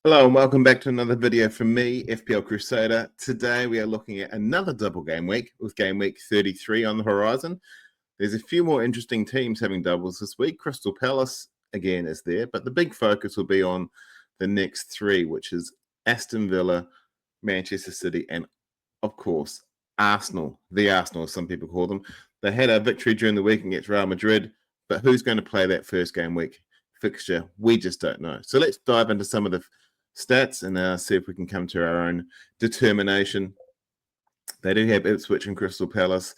Hello and welcome back to another video from me, FPL Crusader. Today we are looking at another double game week with game week 33 on the horizon. There's a few more interesting teams having doubles this week. Crystal Palace again is there, but the big focus will be on the next three, which is Aston Villa, Manchester City, and of course Arsenal. The Arsenal, as some people call them. They had a victory during the week against Real Madrid, but who's going to play that first game week fixture? We just don't know. So let's dive into some of the stats and see if we can come to our own determination. They do have Ipswich and Crystal Palace.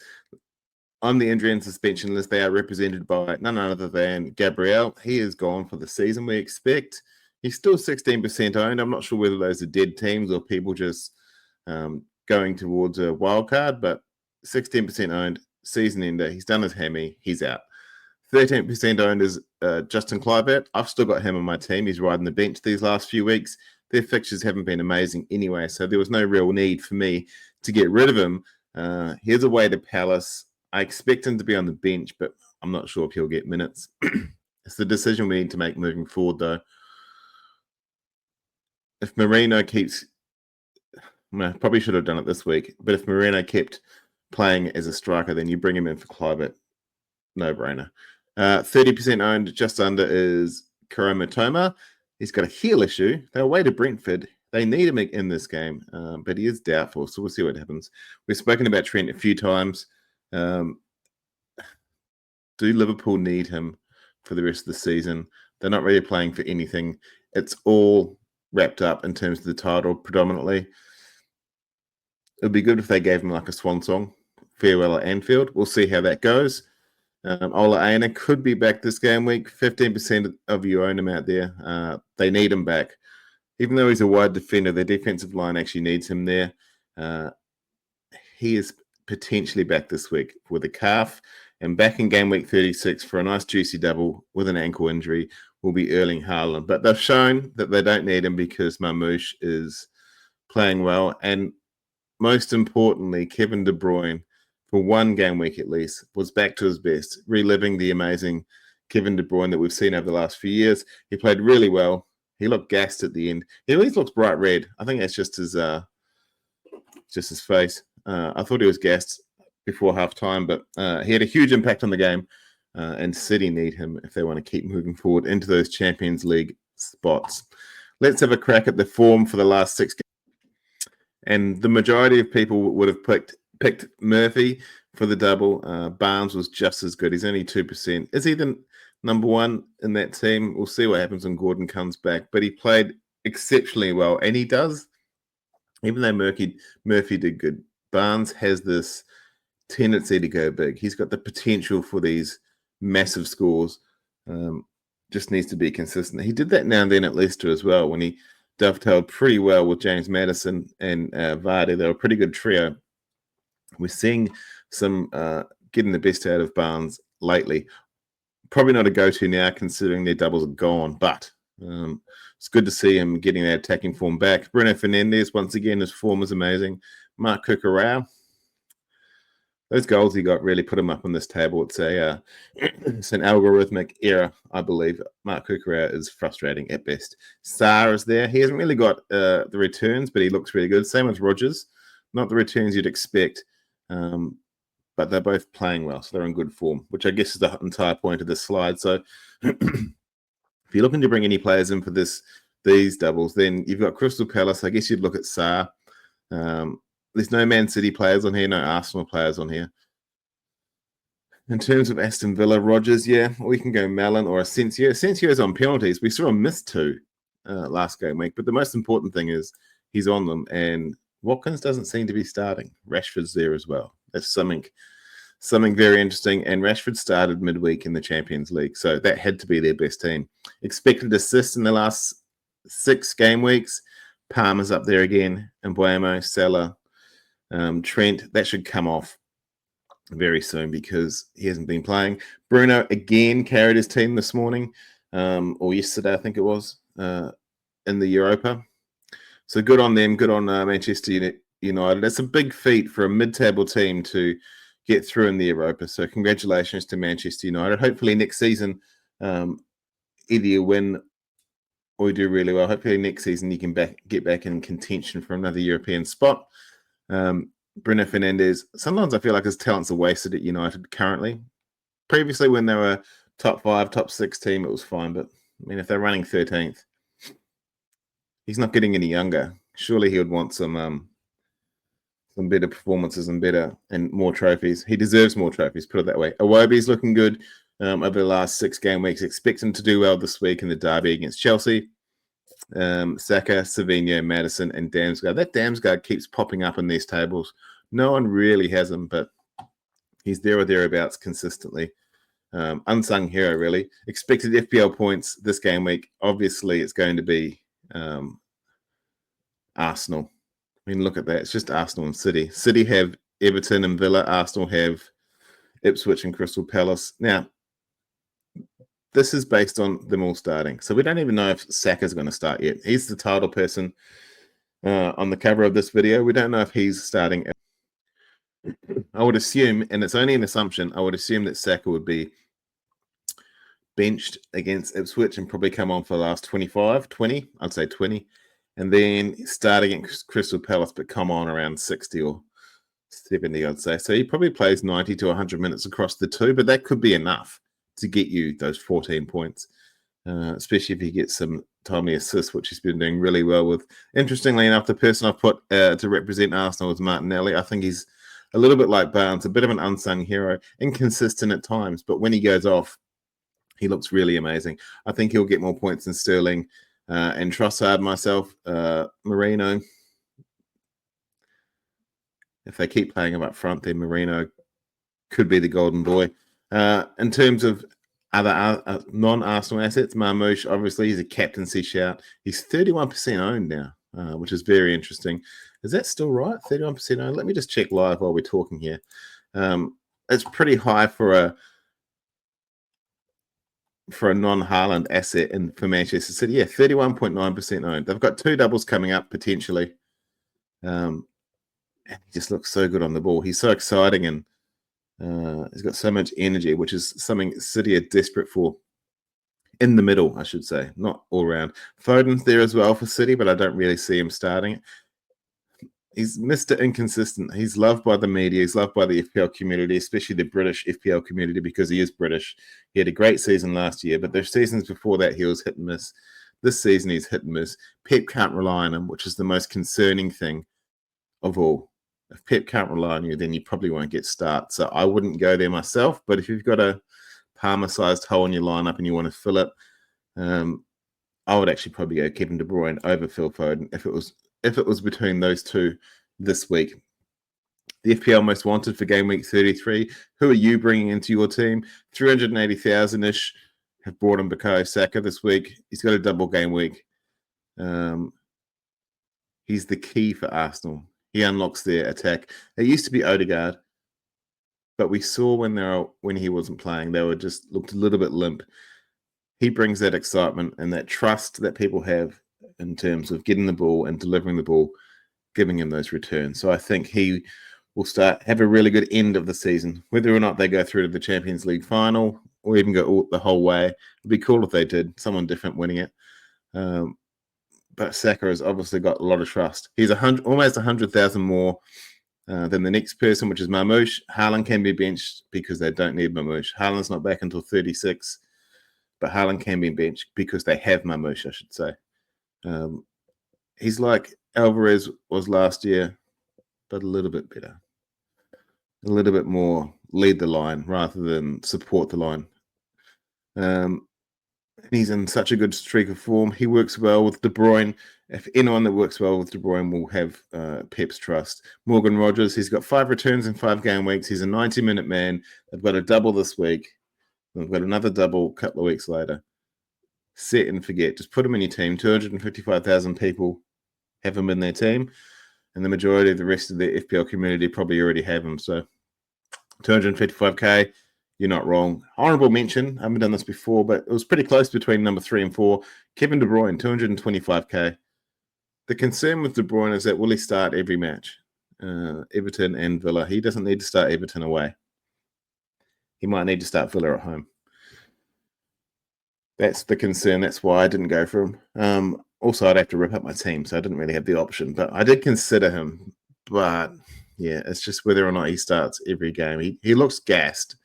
On the injury and suspension list, they are represented by none other than Gabriel. He is gone for the season, we expect. He's still 16% owned. I'm not sure whether those are dead teams or people just going towards a wild card, but 16% owned, season ender. He's done his hammy. He's out. 13% owned is Justin Kluivert. I've still got him on my team. He's riding the bench these last few weeks. Their fixtures haven't been amazing anyway, so there was no real need for me to get rid of him. Here's away to Palace. I expect him to be on the bench, but I'm not sure if he'll get minutes. It's the decision we need to make moving forward, though. If Marino keeps... I probably should have done it this week, but if Marino kept playing as a striker, then you bring him in for Kluivert. No-brainer. 30% owned, just under, is Mitoma. He's got a heel issue. They're away to Brentford. They need him in this game, but he is doubtful, so we'll see what happens. We've spoken about Trent a few times. Do Liverpool need him for the rest of the season? They're not really playing for anything. It's all wrapped up in terms of the title predominantly. It would be good if they gave him like a swan song, farewell at Anfield. We'll see how that goes. Ola Aina could be back this game week. 15% of you own him out there. They need him back. Even though he's a wide defender, their defensive line actually needs him there. He is potentially back this week with a calf, and back in game week 36 for a nice juicy double with an ankle injury will be Erling Haaland. But they've shown that they don't need him because Marmoush is playing well. And most importantly, Kevin De Bruyne, for one game week at least, was back to his best, reliving the amazing Kevin De Bruyne that we've seen over the last few years. He played really well. He looked gassed at the end. He always looks bright red. I think that's just his face. I thought he was gassed before half-time, but he had a huge impact on the game, and City need him if they want to keep moving forward into those Champions League spots. Let's have a crack at the form for the last 6 games. And the majority of people would have picked Murphy for the double. Barnes was just as good. He's only 2%. Is he the number one in that team? We'll see what happens when Gordon comes back. But he played exceptionally well, and he does. Even though Murphy did good, Barnes has this tendency to go big. He's got the potential for these massive scores. Just needs to be consistent. He did that now and then at Leicester as well, when he dovetailed pretty well with James Maddison and Vardy. They were a pretty good trio. We're seeing some getting the best out of Barnes lately. Probably not a go-to now, considering their doubles are gone, but it's good to see him getting that attacking form back. Bruno Fernandes, once again, his form is amazing. Mark Cucurella, those goals he got really put him up on this table. It's an algorithmic error, I believe. Mark Cucurella is frustrating at best. Sarr is there. He hasn't really got the returns, but he looks really good. Same with Rodgers. Not the returns you'd expect, but they're both playing well, so they're in good form, which I guess is the entire point of this slide. So if you're looking to bring any players in for these doubles, then you've got Crystal Palace. I guess you'd look at Sarr. There's no Man City players on here, no Arsenal players on here. In terms of Aston Villa, Rodgers, yeah, we can go Mellon or Asensio. Asensio's on penalties. We saw him miss 2 last game week, but the most important thing is he's on them, and Watkins doesn't seem to be starting. Rashford's there as well. That's something very interesting, and Rashford started midweek in the Champions League, so that had to be their best team. Expected assists in the last 6 game weeks. Palmer's up there again, and Mbuemo, Salah, Trent. That should come off very soon because he hasn't been playing. Bruno again carried his team this morning, or yesterday, I think it was, in the Europa. So good on them, good on Manchester United. It's a big feat for a mid-table team to get through in the Europa. So congratulations to Manchester United. Hopefully next season, either you win we do really well. Hopefully next season you can get back in contention for another European spot. Bruno Fernandes, sometimes I feel like his talents are wasted at United currently. Previously, when they were top 5, top 6 team, it was fine. But I mean, if they're running 13th, he's not getting any younger. Surely he would want some better performances and more trophies. He deserves more trophies, put it that way. Iwobi's looking good over the last 6 game weeks. Expect him to do well this week in the derby against Chelsea. Saka, Savinho, Madison, and Damsgaard. That Damsgaard keeps popping up in these tables. No one really has him, but he's there or thereabouts consistently. Unsung hero, really. Expected FPL points this game week. Obviously, it's going to be Arsenal. I mean, look at that. It's just Arsenal and City. City have Everton and Villa. Arsenal have Ipswich and Crystal Palace. Now, this is based on them all starting. So we don't even know if Saka's going to start yet. He's the title person on the cover of this video. We don't know if he's starting. I would assume, and it's only an assumption, I would assume that Saka would be benched against Ipswich and probably come on for the last 20, I'd say 20, and then start against Crystal Palace, but come on around 60 or 70, I'd say. So he probably plays 90 to 100 minutes across the two, but that could be enough to get you those 14 points, especially if he gets some timely assists, which he's been doing really well with. Interestingly enough, the person I've put to represent Arsenal is Martinelli. I think he's a little bit like Barnes, a bit of an unsung hero, inconsistent at times, but when he goes off, he looks really amazing. I think he'll get more points than Sterling and Trossard, myself, Marino. If they keep playing him up front, then Marino could be the golden boy. In terms of other non-Arsenal assets, Marmoush, obviously, he's a captaincy shout. He's 31% owned now, which is very interesting. Is that still right? 31% owned? Let me just check live while we're talking here. It's pretty high for a non-Haaland asset for Manchester City. Yeah, 31.9% owned. They've got 2 doubles coming up potentially. And he just looks so good on the ball. He's so exciting and he's got so much energy, which is something City are desperate for. In the middle, I should say, not all around. Foden's there as well for City, but I don't really see him starting. He's Mr. Inconsistent. He's loved by the media. He's loved by the FPL community, especially the British FPL community, because he is British. He had a great season last year, but the seasons before that, he was hit and miss. This season, he's hit and miss. Pep can't rely on him, which is the most concerning thing of all. If Pep can't rely on you, then you probably won't get started. So I wouldn't go there myself, but if you've got a Palmer-sized hole in your lineup and you want to fill it, I would actually probably go Kevin De Bruyne over Phil Foden if it was between those two this week. The FPL most wanted for game week 33. Who are you bringing into your team? 380,000-ish have brought in Bukayo Saka this week. He's got a double game week. He's the key for Arsenal. He unlocks their attack. It used to be Odegaard, but we saw when he wasn't playing, they were just looked a little bit limp. He brings that excitement and that trust that people have in terms of getting the ball and delivering the ball, giving him those returns. So I think he will have a really good end of the season. Whether or not they go through to the Champions League final or even go the whole way, it'd be cool if they did, someone different winning it. But Saka has obviously got a lot of trust. He's almost 100,000 more than the next person, which is Marmoush. Haaland can be benched because they don't need Marmoush. Haaland's not back until 36, but Haaland can be benched because they have Marmoush, I should say. He's like Alvarez was last year, but a little bit better. A little bit more lead the line rather than support the line. He's in such a good streak of form. He works well with De Bruyne. If anyone that works well with De Bruyne will have Pep's trust. Morgan Rogers, he's got 5 returns in 5 game weeks. He's a 90-minute man. They've got a double this week. They've got another double a couple of weeks later. Set and forget. Just put him in your team. 255,000 people have him in their team, and the majority of the rest of the FPL community probably already have him. So 255k, you're not wrong. Honorable mention, I haven't done this before, but it was pretty close between number 3 and 4. Kevin De Bruyne, 225k. The concern with De Bruyne is that will he start every match? Everton and Villa. He doesn't need to start Everton away. He might need to start Villa at home. That's the concern. That's why I didn't go for him. Also, I'd have to rip up my team, so I didn't really have the option. But I did consider him. But yeah, it's just whether or not he starts every game. He looks gassed.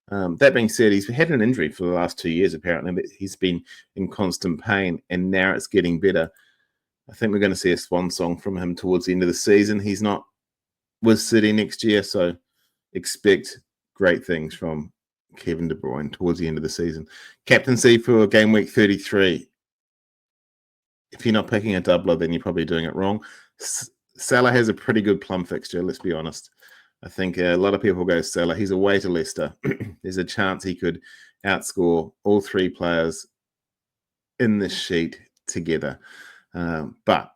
That being said, he's had an injury for the last 2 years, apparently, but he's been in constant pain, and now it's getting better. I think we're going to see a swan song from him towards the end of the season. He's not with City next year, so expect great things from Kevin De Bruyne towards the end of the season. Captaincy for game week 33. If you're not picking a doubler, then you're probably doing it wrong. Salah has a pretty good plum fixture, let's be honest. I think a lot of people go Salah. He's away to Leicester. There's a chance he could outscore all three players in this sheet together. But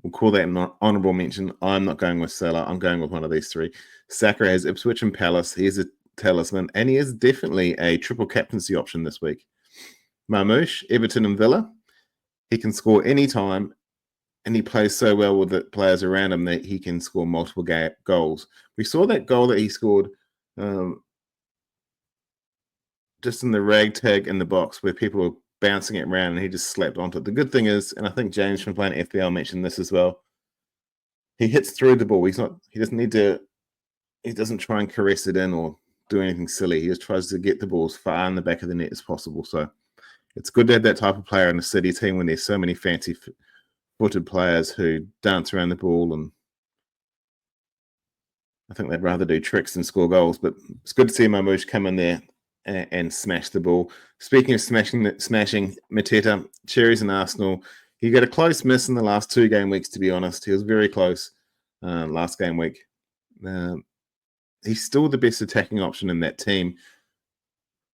we'll call that an honourable mention. I'm not going with Salah. I'm going with one of these three. Saka has Ipswich and Palace. He is a talisman, and he is definitely a triple captaincy option this week. Marmoush, Everton and Villa. He can score any time, and he plays so well with the players around him that he can score multiple goals. We saw that goal that he scored just in the ragtag in the box where people were bouncing it around and he just slapped onto it. The good thing is, and I think James from playing FPL mentioned this as well, he hits through the ball. He doesn't try and caress it in or do anything silly. He just tries to get the ball as far in the back of the net as possible. So it's good to have that type of player in the City team when there's so many fancy-footed players who dance around the ball, and I think they'd rather do tricks than score goals. But it's good to see Marmoush come in there and smash the ball. Speaking of smashing, Mateta, Cherries and Arsenal, he got a close miss in the last 2 game weeks, to be honest. He was very close last game week. He's still the best attacking option in that team.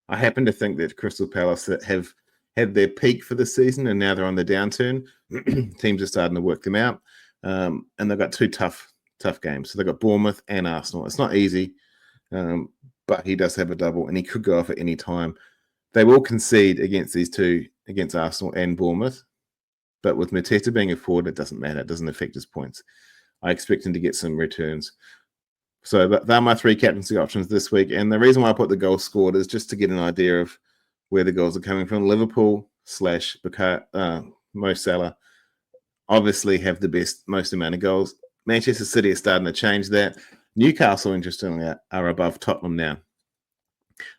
I happen to think that Crystal Palace have had their peak for the season, and now they're on the downturn. Teams are starting to work them out, and they've got 2 tough games. So they've got Bournemouth and Arsenal. It's not easy, but he does have a double, and he could go off at any time. They will concede against these 2, against Arsenal and Bournemouth, but with Mateta being a forward, it doesn't matter. It doesn't affect his points. I expect him to get some returns. So they're my 3 captaincy options this week. And the reason why I put the goals scored is just to get an idea of where the goals are coming from. Liverpool / Mo Salah obviously have the most amount of goals. Manchester City is starting to change that. Newcastle, interestingly, are above Tottenham now.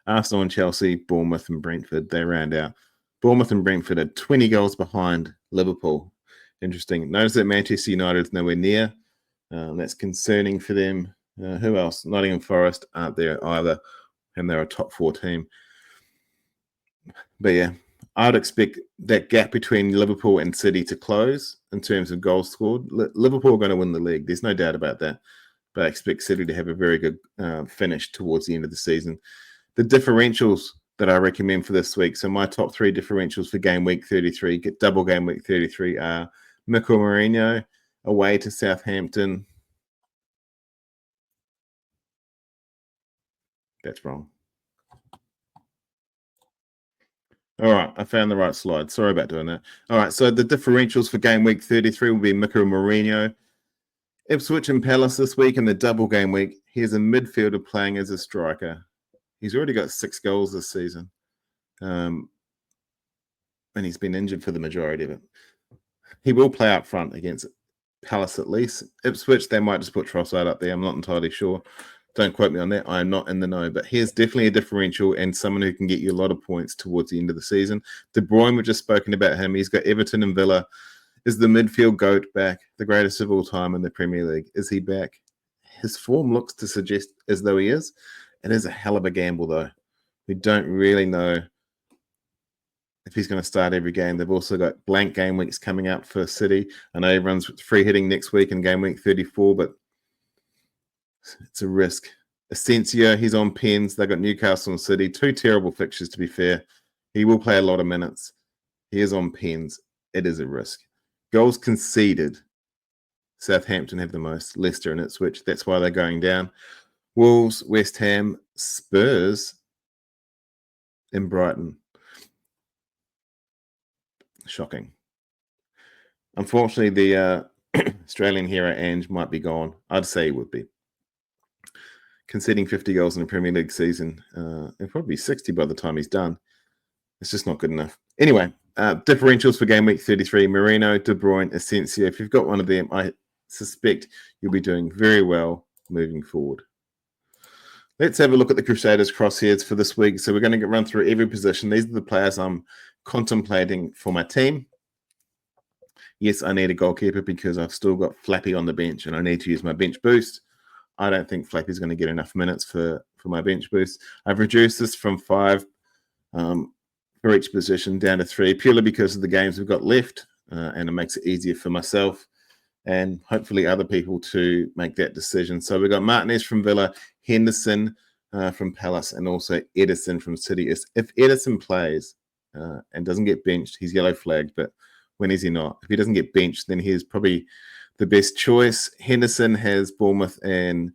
Arsenal and Chelsea, Bournemouth and Brentford, they round out. Bournemouth and Brentford are 20 goals behind Liverpool. Interesting. Notice that Manchester United is nowhere near. That's concerning for them. Who else? Nottingham Forest aren't there either, and they're a top 4 team. But yeah, I'd expect that gap between Liverpool and City to close in terms of goals scored. Liverpool are going to win the league. There's no doubt about that. But I expect City to have a very good finish towards the end of the season. The differentials that I recommend for this week. So my top 3 differentials for game week 33, double game week 33 are Mikel Mourinho away to Southampton. That's wrong. All right, I found the right slide. Sorry about doing that. All right, so the differentials for game week 33 will be Mikel Mourinho, Ipswich and Palace this week in the double game week. Here's a midfielder playing as a striker. He's already got 6 goals this season, and he's been injured for the majority of it. He will play up front against Palace at least. Ipswich, they might just put Trossard up there. I'm not entirely sure. Don't quote me on that. I'm not in the know. But here's definitely a differential and someone who can get you a lot of points towards the end of the season. De Bruyne, we've just spoken about him. He's got Everton and Villa. Is the midfield GOAT back? The greatest of all time in the Premier League. Is he back? His form looks to suggest as though he is. It is a hell of a gamble, though. We don't really know if he's going to start every game. They've also got blank game weeks coming up for City. I know everyone's free hitting next week in game week 34, but it's a risk. Asensio, he's on pens. They've got Newcastle and City. 2 terrible fixtures, to be fair. He will play a lot of minutes. He is on pens. It is a risk. Goals conceded. Southampton have the most. Leicester and Ipswich. That's why they're going down. Wolves, West Ham, Spurs, and Brighton. Shocking. Unfortunately, the Australian hero Ange might be gone. I'd say he would be. Conceding 50 goals in a Premier League season, and probably 60 by the time he's done. It's just not good enough. Anyway, differentials for game week 33, Marino, De Bruyne, Asensio. If you've got one of them, I suspect you'll be doing very well moving forward. Let's have a look at the Crusaders crosshairs for this week. So we're going to run through every position. These are the players I'm contemplating for my team. Yes, I need a goalkeeper because I've still got Flappy on the bench and I need to use my bench boost. I don't think Flappy's going to get enough minutes for my bench boost. I've reduced this from 5 for each position down to 3 purely because of the games we've got left, and it makes it easier for myself and hopefully other people to make that decision. So we've got Martinez from Villa, Henderson from Palace, and also Edison from City. If Edison plays and doesn't get benched, he's yellow flagged, but when is he not? If he doesn't get benched, then he's probably the best choice. Henderson has Bournemouth and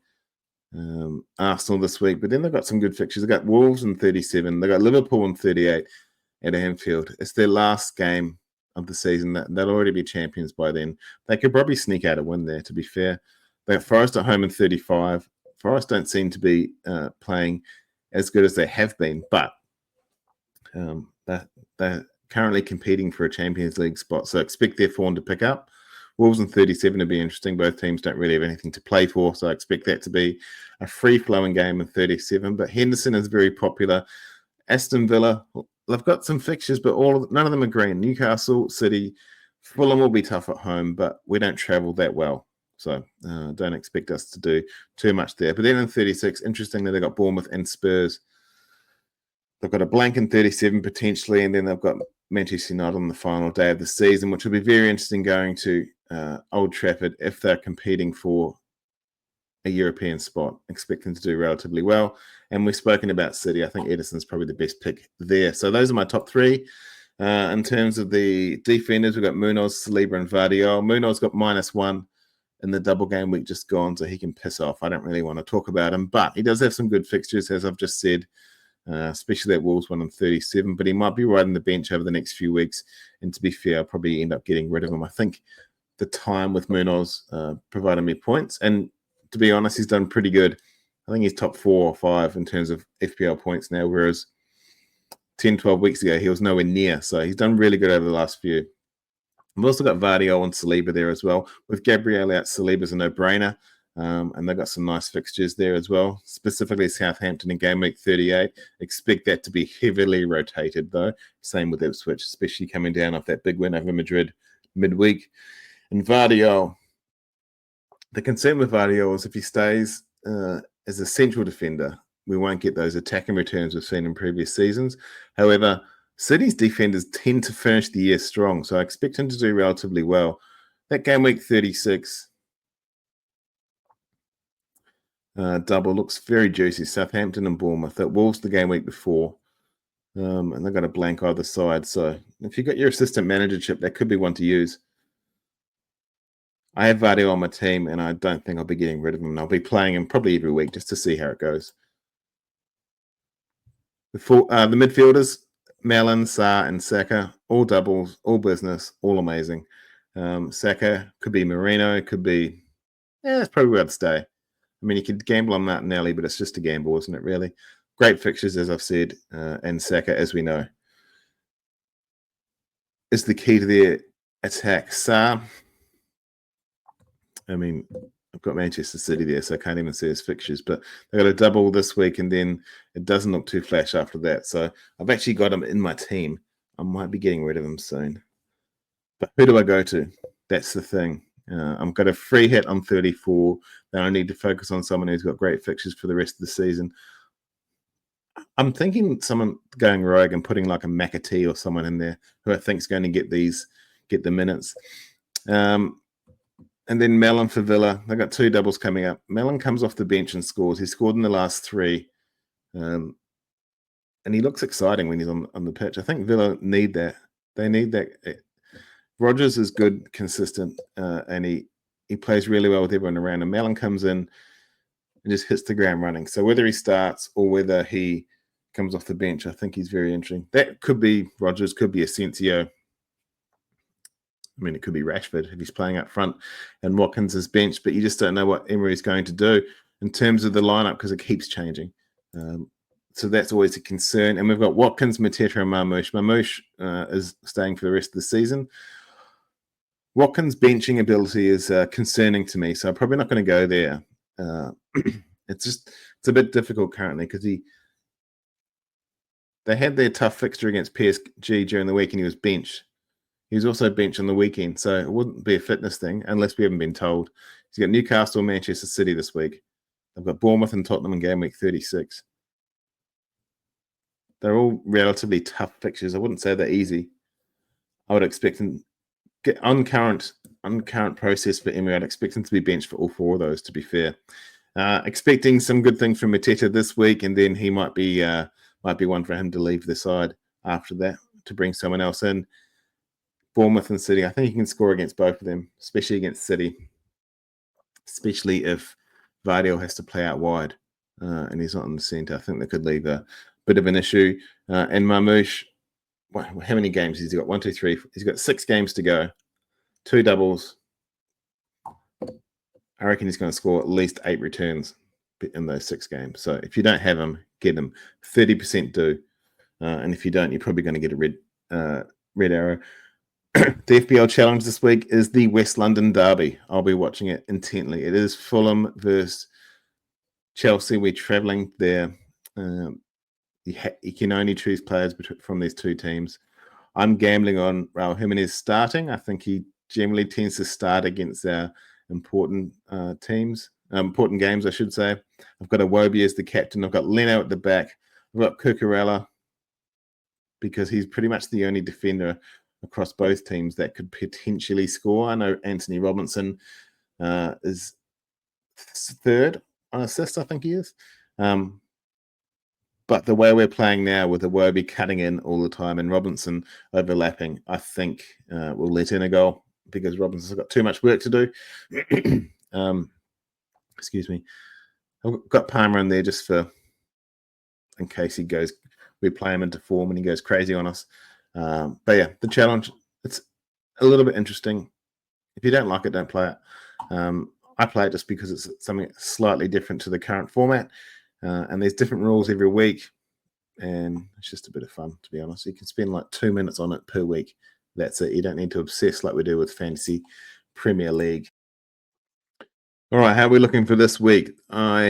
Arsenal this week, but then they've got some good fixtures. They've got Wolves in 37. They've got Liverpool in 38 at Anfield. It's their last game of the season. They'll already be champions by then. They could probably sneak out a win there, to be fair. They got Forest at home in 35. Forest don't seem to be playing as good as they have been, but they're currently competing for a Champions League spot, so expect their form to pick up. Wolves in 37 to be interesting. Both teams don't really have anything to play for, so I expect that to be a free-flowing game in 37. But Henderson is very popular. Aston Villa, they've got some fixtures, but none of them are green. Newcastle, City, Fulham will be tough at home, but we don't travel that well. So don't expect us to do too much there. But then in 36, interestingly, they've got Bournemouth and Spurs. They've got a blank in 37 potentially, and then they've got Manchester United on the final day of the season, which will be very interesting going to Old Trafford if they're competing for a European spot. Expect them to do relatively well. And we've spoken about City. I think Edison's probably the best pick there. So those are my top 3. In terms of the defenders, we've got Munoz, Saliba, and Vardiol. Munoz got -1 in the double game week just gone, so he can piss off. I don't really want to talk about him, but he does have some good fixtures, as I've just said. Especially that Wolves one in 37, but he might be riding the bench over the next few weeks. And to be fair, I'll probably end up getting rid of him. I think the time with Munoz provided me points, and to be honest, he's done pretty good. I think he's top 4 or 5 in terms of FPL points now, whereas 10, 12 weeks ago, he was nowhere near. So he's done really good over the last few. We've also got Vardiol and Saliba there as well. With Gabriel out, Saliba's a no-brainer. And they've got some nice fixtures there as well, specifically Southampton in game week 38. Expect that to be heavily rotated, though. Same with Ipswich, especially coming down off that big win over Madrid midweek. And Vardiol, the concern with Vardiol is if he stays as a central defender, we won't get those attacking returns we've seen in previous seasons. However, City's defenders tend to finish the year strong, so I expect him to do relatively well. That game week 36... double looks very juicy. Southampton and Bournemouth. That Wolves the game week before. And they've got a blank either side. So if you've got your assistant manager chip, that could be one to use. I have Vardy on my team, and I don't think I'll be getting rid of him. I'll be playing him probably every week just to see how it goes. The midfielders, Malin, Sarr, and Saka, all doubles, all business, all amazing. Saka could be Marino, could be... it's probably where I'd stay. I mean, you could gamble on Martinelli, but it's just a gamble, isn't it, really? Great fixtures, as I've said, and Saka, as we know, is the key to their attack. Sarr, I mean, I've got Manchester City there, so I can't even see his fixtures, but they've got a double this week, and then it doesn't look too flash after that. So I've actually got him in my team. I might be getting rid of him soon. But who do I go to? That's the thing. I've got a free hit on 34. Then I need to focus on someone who's got great fixtures for the rest of the season. I'm thinking someone going rogue and putting like a McAtee or someone in there who I think is going to get the minutes. And then Mellon for Villa. They've got 2 doubles coming up. Mellon comes off the bench and scores. He scored in the last 3. And he looks exciting when he's on the pitch. I think Villa need that. They need that. Rodgers is good, consistent, and he plays really well with everyone around him. Mellon comes in and just hits the ground running. So whether he starts or whether he comes off the bench, I think he's very interesting. That could be Rodgers, could be Asensio. I mean, it could be Rashford if he's playing up front and Watkins is bench, but you just don't know what Emery's going to do in terms of the lineup because it keeps changing. So that's always a concern. And we've got Watkins, Mateta, and Marmoush. Marmoush is staying for the rest of the season. Watkins' benching ability is concerning to me, so I'm probably not going to go there. It's a bit difficult currently because they had their tough fixture against PSG during the week and he was benched. He was also benched on the weekend, so it wouldn't be a fitness thing unless we haven't been told. He's got Newcastle, Manchester City this week. They've got Bournemouth and Tottenham in Gameweek 36. They're all relatively tough fixtures. I wouldn't say they're easy. I would expect them get on current process for Emery. I'd expect him to be benched for all 4 of those. To be fair, expecting some good things from Mateta this week, and then he might be one for him to leave the side after that to bring someone else in. Bournemouth and City. I think he can score against both of them, especially against City, especially if Vardio has to play out wide and he's not in the centre. I think that could leave a bit of an issue. And Marmoush, how many games has he got? 1, 2, 3. He's got 6 games to go, 2 doubles. I reckon he's going to score at least 8 returns in those 6 games. So if you don't have him, get him. 30% do. And if you don't, you're probably going to get a red arrow. The FPL challenge this week is the West London derby. I'll be watching it intently. It is Fulham versus Chelsea. We're travelling there. You can only choose players from these 2 teams. I'm gambling on Raul Jimenez starting. I think he generally tends to start against our important teams, important games, I should say. I've got Iwobi as the captain. I've got Leno at the back. I've got Cucurella because he's pretty much the only defender across both teams that could potentially score. I know Anthony Robinson is 3rd on assists, I think he is. But the way we're playing now with Iwobi cutting in all the time and Robinson overlapping, I think we'll let in a goal because Robinson's got too much work to do. Excuse me. I've got Palmer in there just for in case we play him into form and he goes crazy on us. But yeah, the challenge, it's a little bit interesting. If you don't like it, don't play it. I play it just because it's something slightly different to the current format. And there's different rules every week. And it's just a bit of fun, to be honest. You can spend like 2 minutes on it per week. That's it. You don't need to obsess like we do with Fantasy Premier League. All right, how are we looking for this week? I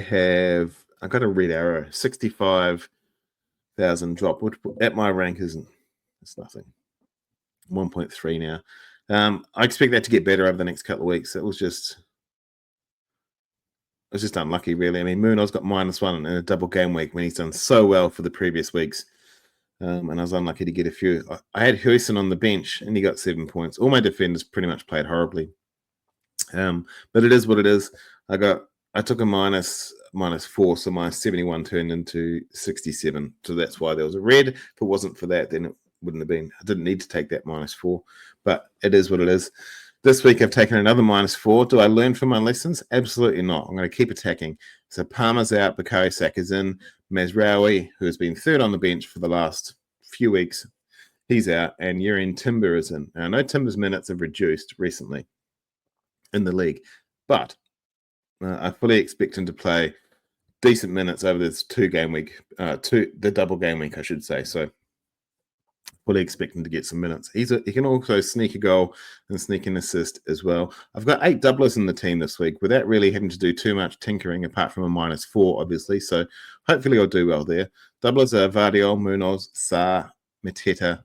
got a red arrow, 65,000 drop, which at my rank it's nothing. 1.3 now. I expect that to get better over the next couple of weeks. It was just unlucky, really. I mean, Munoz got -1 in a double game week when he's done so well for the previous weeks. And I was unlucky to get a few. I had Huijsen on the bench and he got 7 points. All my defenders pretty much played horribly. But it is what it is. I took a -4, so my 71 turned into 67. So that's why there was a red. If it wasn't for that, then it wouldn't have been. I didn't need to take that -4, but it is what it is. This week I've taken another -4. Do I learn from my lessons? Absolutely not. I'm going to keep attacking. So Palmer's out, Bukayo Saka's in, Mazraoui, who has been 3rd on the bench for the last few weeks, he's out, and Yurien Timber is in. Now, I know Timber's minutes have reduced recently in the league, but I fully expect him to play decent minutes over this the double game week, I should say. So fully expect him to get some minutes. He can also sneak a goal and sneak an assist as well. I've got 8 doublers in the team this week without really having to do too much tinkering apart from a -4, obviously. So hopefully I'll do well there. Doublers are Vardiol, Munoz, Sarr, Mateta,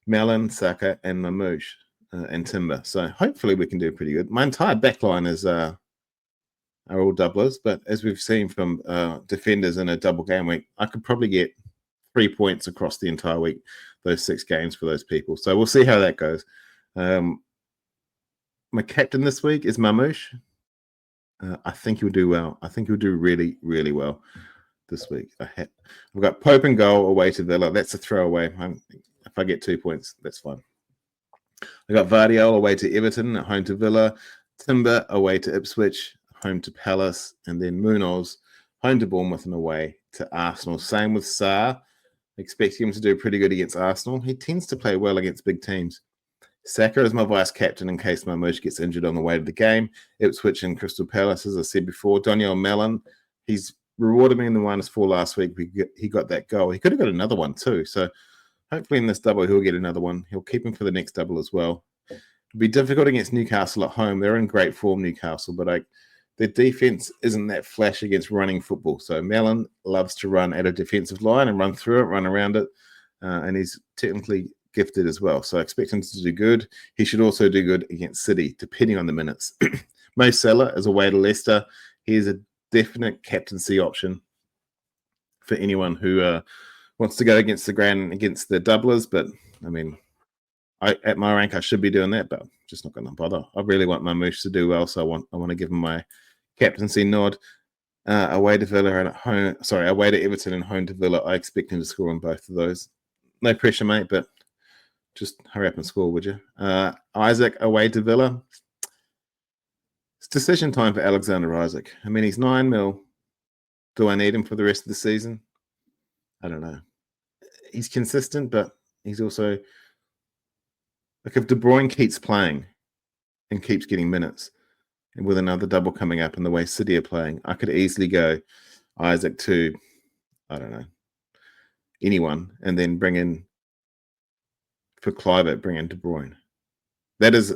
Mellon, Saka, and Marmoush and Timber. So hopefully we can do pretty good. My entire backline are all doublers, but as we've seen from defenders in a double game week, I could probably get 3 points across the entire week, those 6 games for those people. So we'll see how that goes. My captain this week is Marmoush. I think he'll do well. I think he'll do really, really well this week. I've got Pope and goal away to Villa. That's a throwaway. If I get 2 points, that's fine. I got Vardiol away to Everton, at home to Villa. Timber away to Ipswich, home to Palace. And then Munoz, home to Bournemouth and away to Arsenal. Same with Sarr. Expecting him to do pretty good against Arsenal. He tends to play well against big teams. Saka is my vice captain in case Marmoush gets injured on the way to the game. Ipswich and Crystal Palace, as I said before. Daniel Mellon, he's rewarded me in the -4 last week. He got that goal. He could have got another one too. So hopefully in this double, he'll get another one. He'll keep him for the next double as well. It'll be difficult against Newcastle at home. They're in great form, Newcastle, but their defense isn't that flash against running football. So Mellon loves to run at a defensive line and run through it, run around it. And he's technically gifted as well. So I expect him to do good. He should also do good against City, depending on the minutes. Mo Salah is away to Leicester. He is a definite captaincy option for anyone who wants to go against the grain, against the doublers. But, I mean, at my rank, I should be doing that, but I'm just not going to bother. I really want my Moose to do well, so I want to give him my captaincy nod. Away to Villa and at home. Sorry, away to Everton and home to Villa. I expect him to score on both of those. No pressure, mate, but just hurry up and score, would you? Isaac away to Villa. It's decision time for Alexander Isaac. I mean, he's 9 mil. Do I need him for the rest of the season? I don't know. He's consistent, but he's also... Like if De Bruyne keeps playing and keeps getting minutes, and with another double coming up and the way City are playing, I could easily go Isaac to, I don't know, anyone, and then bring in, for Clive, bring in De Bruyne. That is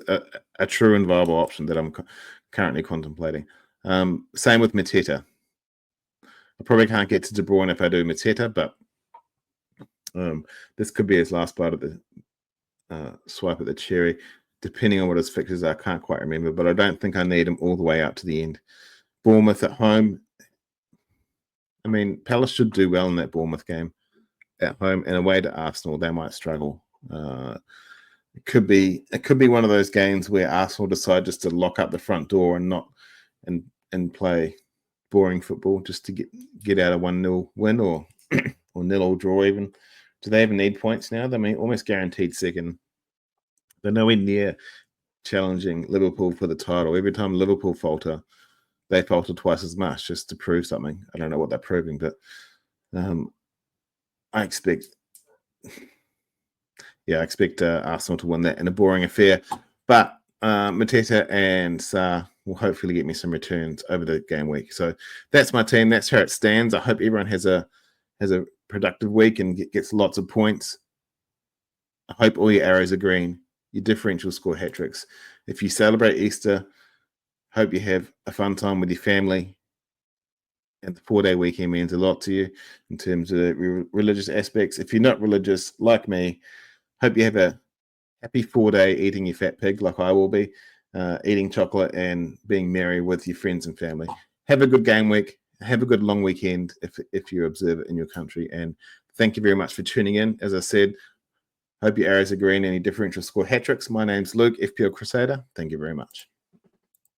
a true and viable option that I'm currently contemplating. Same with Mateta. I probably can't get to De Bruyne if I do Mateta, but this could be his last bite of the swipe at the cherry, depending on what his fixtures are. I can't quite remember, but I don't think I need him all the way out to the end. Bournemouth at home. I mean, Palace should do well in that Bournemouth game at home, and away to Arsenal, they might struggle. It could be one of those games where Arsenal decide just to lock up the front door and not and play boring football just to get out a 1-0 win or 0-0 draw even. Do they even need points now? They almost guaranteed second. They're nowhere near challenging Liverpool for the title. Every time Liverpool falter, they falter twice as much just to prove something. I don't know what they're proving, but I expect Arsenal to win that in a boring affair. But Mateta and Sarr will hopefully get me some returns over the game week. So that's my team. That's how it stands. I hope everyone has a productive week and gets lots of points. I hope all your arrows are green. Your differential score hat tricks. If you celebrate Easter, hope you have a fun time with your family. And the 4-day weekend means a lot to you in terms of religious aspects. If you're not religious like me, hope you have a happy 4-day eating your fat pig like I will be, eating chocolate and being merry with your friends and family. Have a good game week. Have a good long weekend if you observe it in your country. And thank you very much for tuning in. As I said, hope your arrows are green and your differential score hat tricks. My name's Luke, FPL Crusader. Thank you very much.